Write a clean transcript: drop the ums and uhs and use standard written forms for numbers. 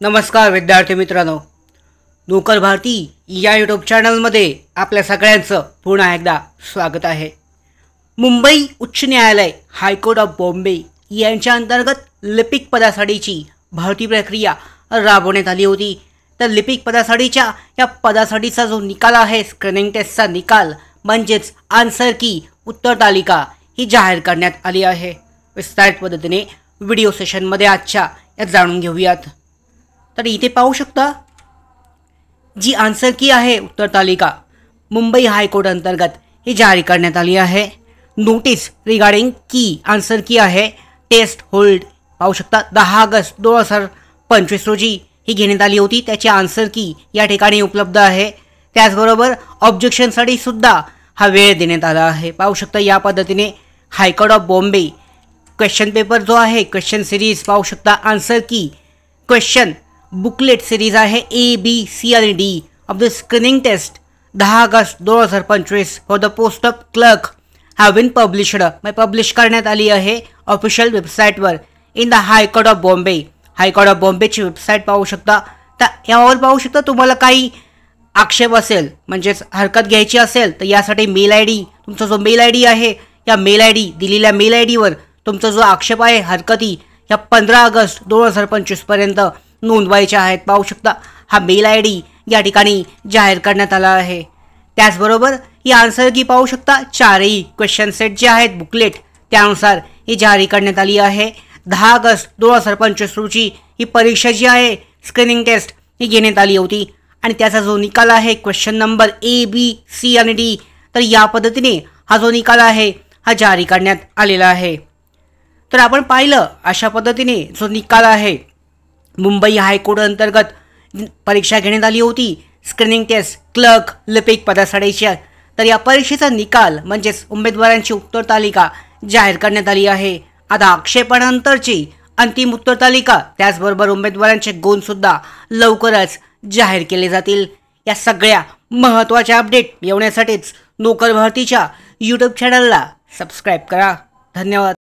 नमस्कार विद्यार्थी मित्रांनो, नोकर भारती या यूट्यूब चॅनलमध्ये आपल्या सगळ्यांचं पुन्हा एकदा स्वागत आहे। मुंबई उच्च न्यायालय हायकोर्ट ऑफ बॉम्बे यांच्या अंतर्गत लिपिक पदासाठीची भरती प्रक्रिया राबवण्यात आली होती। तर लिपिक पदासाठीच्या या पदासाठीचा जो निकाल आहे, स्क्रीनिंग टेस्टचा निकाल म्हणजेच आन्सर की उत्तर तालिका ही जाहीर करण्यात आली आहे। विस्तारित पद्धतीने व्हिडिओ सेशनमध्ये आजच्या यात जाणून घेऊयात। तर इथे पाहू शकता जी आन्सर की आहे उत्तर तालिका मुंबई हायकोर्ट अंतर्गत ही जारी करण्यात आली आहे। नोटीस रिगार्डिंग की आन्सर की आहे टेस्ट होल्ड पाहू शकता 10 ऑगस्ट 2025 रोजी ही घेण्यात आली होती। त्याची आन्सर की या ठिकाणी उपलब्ध आहे। त्याचबरोबर ऑब्जेक्शनसाठी सुद्धा हा वेळ देण्यात आला आहे। पाहू शकता या पद्धतीने high court of Bombay question paper जो आहे, क्वेश्चन सिरीज पाहू शकता, answer key question booklet series आहे A, B, C आणि D of the screening test 10 August 2025 for the post of clerk have been publish करण्यात आली आहे ऑफिशियल वेबसाईटवर in the high court of Bombay. High court of बॉम्बेची website पाहू शकता। तर यावर पाहू शकता तुम्हाला काही आक्षेप असेल म्हणजेच हरकत घ्यायची असेल तर यासाठी मेल आय डी, तुमचा जो मेल आय डी आहे या मेल आय डी दिलेल्या मेल आय डीवर तुमचा जो आक्षेप आहे हरकती या 15 ऑगस्ट 2025 पर्यंत नोंदवायच्या आहेत। पाहू शकता हा मेल आय डी या ठिकाणी जाहीर करण्यात आला आहे। त्याचबरोबर ही आन्सर की पाहू शकता चारही क्वेश्चन सेट जे आहेत बुकलेट त्यानुसार ही जारी करण्यात आली आहे। 10 ऑगस्ट 2025 रोजी ही परीक्षा जी आहे स्क्रीनिंग टेस्ट ही घेण्यात आली होती आणि त्याचा जो निकाल आहे question number A, B, C आणि D, तर या पद्धतीने हा जो निकाल आहे हा जारी करण्यात आलेला आहे। तर आपण पाहिलं अशा पद्धतीने जो निकाल आहे मुंबई हायकोर्ट अंतर्गत परीक्षा घेण्यात आली होती स्क्रीनिंग टेस्ट क्लर्क लिपिक पदासाठीच्या। तर या परीक्षेचा निकाल म्हणजेच उमेदवारांची उत्तर तालिका जाहीर करण्यात आली आहे। आता आक्षेपानंतरची अंतिम उत्तर तालिका त्याचबरोबर उमेदवारांचे गुण सुद्धा लवकरच जाहीर केले जातील। या सगळ्या महत्त्वाच्या अपडेट मिळवण्यासाठीच नोकर भरतीच्या यूट्यूब चॅनलला सबस्क्राईब करा। धन्यवाद।